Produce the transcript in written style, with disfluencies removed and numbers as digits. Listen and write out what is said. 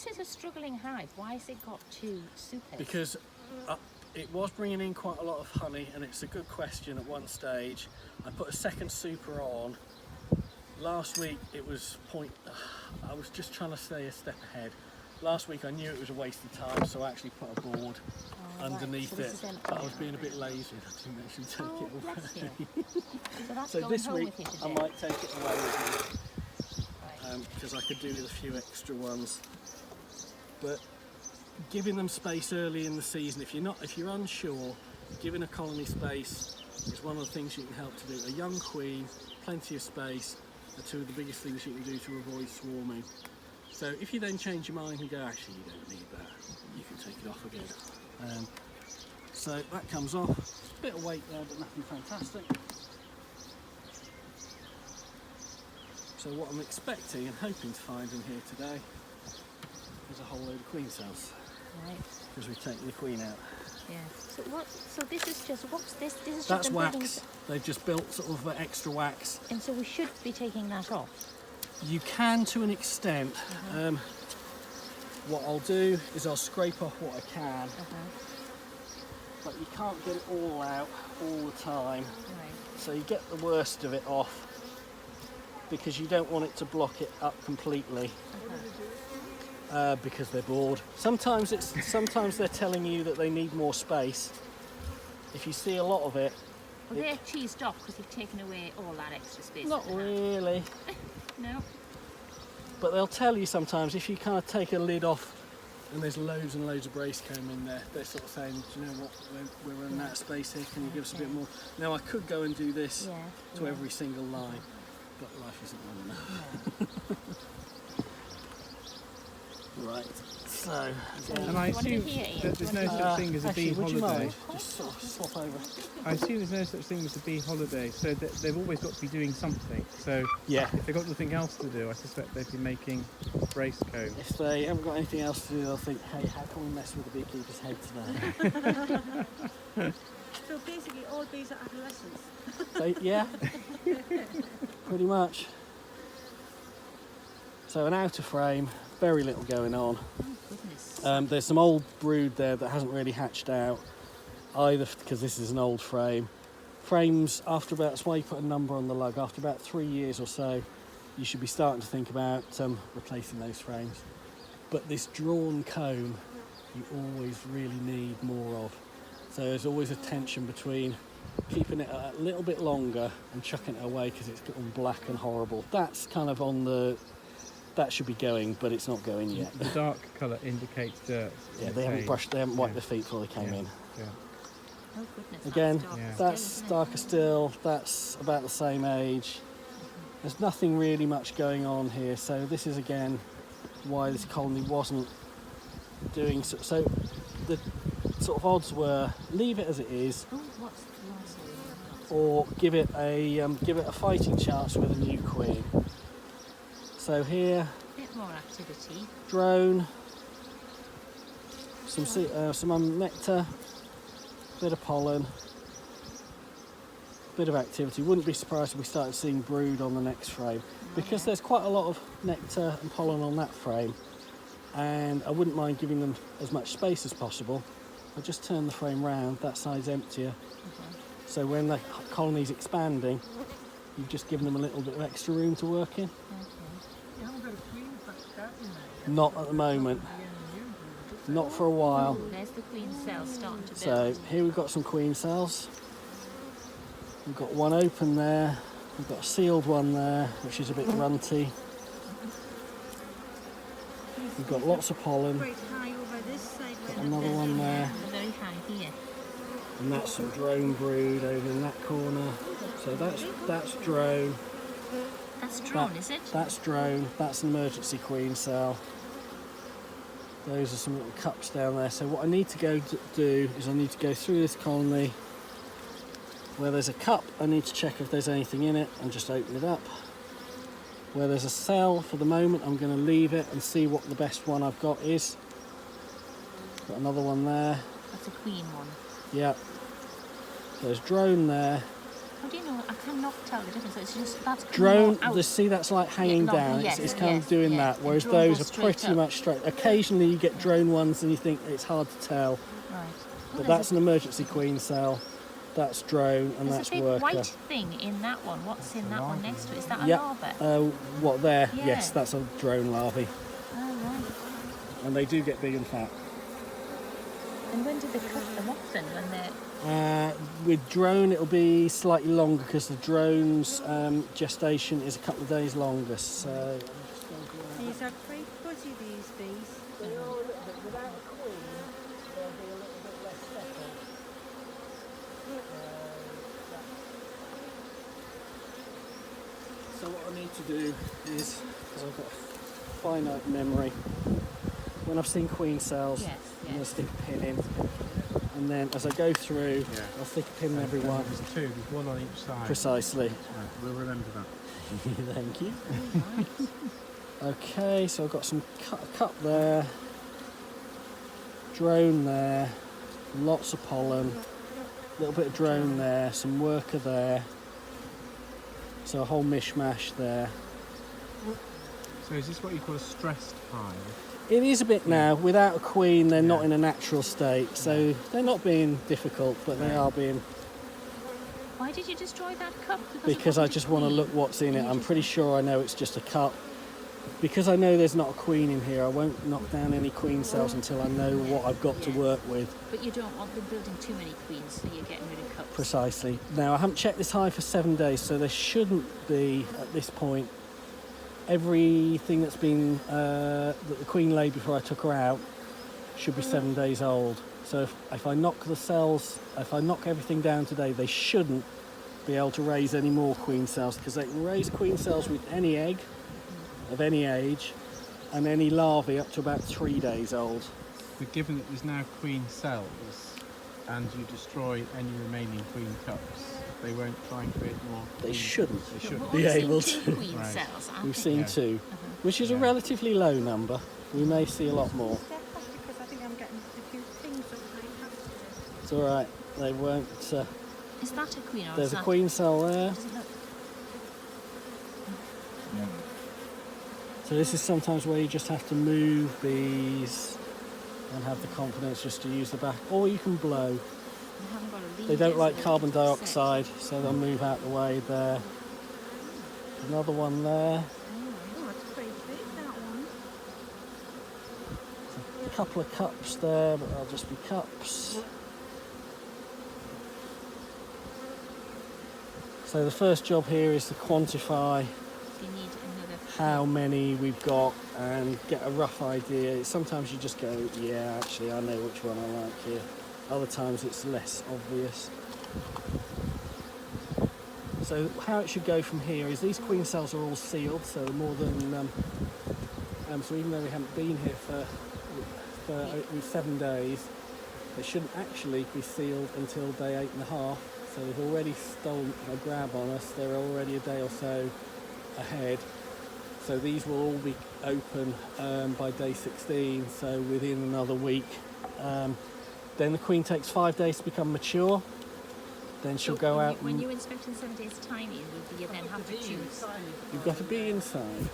This is a struggling hive. Why has it got two supers? Because it was bringing in quite a lot of honey, and it's a good question at one stage. I put a second super on. Last week it was I was just trying to stay a step ahead. Last week I knew it was a waste of time, so I actually put a board underneath it. But I was being a bit lazy. I didn't actually take it away. So this week I might take it away with me, because I could do with a few extra ones. But giving them space early in the season, if you're unsure, giving a colony space is one of the things you can help to do. A young queen, plenty of space, are two of the biggest things you can do to avoid swarming. So if you then change your mind and go, actually you don't need that, you can take it off again. So that comes off. A bit of weight there, but nothing fantastic. So what I'm expecting and hoping to find in here today is a whole load of queen cells. Right. Because we've taken the queen out. Yeah. So what? So this is just what's this? This is That's just wax. They've just built sort of extra wax. And so we should be taking that off. You can to an extent. What I'll do is I'll scrape off what I can, but you can't get it all out all the time. Right. So you get the worst of it off because you don't want it to block it up completely. Because they're bored. Sometimes they're telling you that they need more space. If you see a lot of it, well, they're cheesed off because you've taken away all that extra space. Not really. No. But they'll tell you sometimes if you kind of take a lid off and there's loads and loads of brace comb in there, they're sort of saying, do you know what, we're running out of space here, can you give us a bit more? Now I could go and do this to every single line, but life isn't long enough. Right, so... And I assume that there's no such thing as a bee holiday. Just sort of swap over. I assume there's no such thing as a bee holiday, so that they've always got to be doing something. So yeah, if they've got nothing else to do, I suspect they'd be making brace comb. If they haven't got anything else to do, they'll think, hey, how can we mess with the beekeeper's head today? So basically all bees are adolescents. Yeah, pretty much. So an outer frame, very little going on. Oh, there's some old brood there that hasn't really hatched out either, because this is an old frame. Frames, after about, that's why you put a number on the lug, after about 3 years or so, you should be starting to think about replacing those frames. But this drawn comb, you always really need more of. So there's always a tension between keeping it a little bit longer and chucking it away because it's gone black and horrible. That's kind of on the... That should be going, but it's not going yet. The dark colour indicates dirt. Yeah, they haven't wiped their feet before they came in. Yeah. Oh goodness. Again, that's still, darker still, that's about the same age. There's nothing really much going on here, so this is again why this colony wasn't doing so. So the sort of odds were leave it as it is, Oh, what's the last one? or give it a fighting chance with a new queen. So here, Bit more activity. drone, some nectar, bit of pollen, bit of activity. Wouldn't be surprised if we started seeing brood on the next frame, because there's quite a lot of nectar and pollen on that frame, and I wouldn't mind giving them as much space as possible. I'll just turn the frame round, that side's emptier. So when the colony's expanding, you've just given them a little bit of extra room to work in. You haven't got a queen starting there. Not at the moment, not for a while. There's the queen cell starting to So build. here we've got some queen cells. We've got one open there. We've got a sealed one there, which is a bit runty. We've got lots of pollen. Quite high over this side. Got another one there. They're very high here. And that's some drone brood over in that corner. So that's drone. That's drone, is it? That's drone. That's an emergency queen cell. Those are some little cups down there. So what I need to go do is I need to go through this colony. Where there's a cup, I need to check if there's anything in it and just open it up. Where there's a cell, for the moment, I'm going to leave it and see what the best one I've got is. Got another one there. That's a queen one. Yep. There's drone there. How do you know? I cannot tell the difference. It's just that's coming Drone, more out. see that's like hanging no, down, yes, it's kind yes, of doing yes. that, The whereas drone those goes are straight pretty up. much straight. Occasionally you get drone ones and you think it's hard to tell, Right. but that's an emergency queen cell, that's drone, and There's that's a big worker. white thing in that one. What's in that one next to it? Is that a Yep. larva? What there? Yeah. Yes, that's a drone larvae, Oh, right. and they do get big and fat. And when do they cut them off then? When they're With drone, it'll be slightly longer because the drone's gestation is a couple of days longer. So These are quite fuzzy these days. without a queen, they'll be a little bit less settled. So what I need to do is, because I've got a finite memory, when I've seen queen cells, yes, I'm going to yes. stick a pin in, and then as I go through, I'll stick a pin in every one. There's two, there's one on each side. Precisely. Right, we'll remember that. Thank you. Okay, so I've got some cup there, drone there, lots of pollen, a little bit of drone there, some worker there, so a whole mishmash there. So is this what you call a stressed hive? It is a bit now. Without a queen, they're not in a natural state, so they're not being difficult, but they are being. Why did you destroy that cup? Because I just want to look what's in it. I'm pretty sure I know it's just a cup. Because I know there's not a queen in here, I won't knock down any queen cells until I know what I've got to work with. But you don't want them building too many queens, so you're getting rid of cups. Precisely. Now, I haven't checked this hive for 7 days, so there shouldn't be, at this point, everything that's been, that the queen laid before I took her out should be 7 days old. So if I knock the cells, if I knock everything down today, they shouldn't be able to raise any more queen cells, because they can raise queen cells with any egg of any age and any larvae up to about 3 days old. But given that there's now queen cells and you destroy any remaining queen cups, they won't try and create more. They shouldn't. They shouldn't. Be able Two to. queen Right. cells. aren't We've they? seen Yeah. 2, which is a relatively low number. We may see a lot more. Step back because I think I'm getting a few things up my house. It's all right. They won't. Is that a queen or There's is a that... queen cell there. Does it look... So this is sometimes where you just have to move these and have the confidence just to use the back, or you can blow. You haven't got a lead, They don't is like it? carbon dioxide, so they'll move out the way there. Another one there. Oh, it's quite big, that one. A couple of cups there, but they'll just be cups. So the first job here is to quantify You need another... how many we've got and get a rough idea. Sometimes you just go, yeah, actually I know which one I like here. Other times it's less obvious. So how it should go from here is these queen cells are all sealed, so more than so even though we haven't been here for 7 days, they shouldn't actually be sealed until day 8.5. So they've already stolen a grab on us. They're already a day or so ahead. So these will all be open by day 16, so within another week. Then the queen takes 5 days to become mature. Then she'll go out. When you inspect in 7 days' time, you then have to choose. You've got to be inside.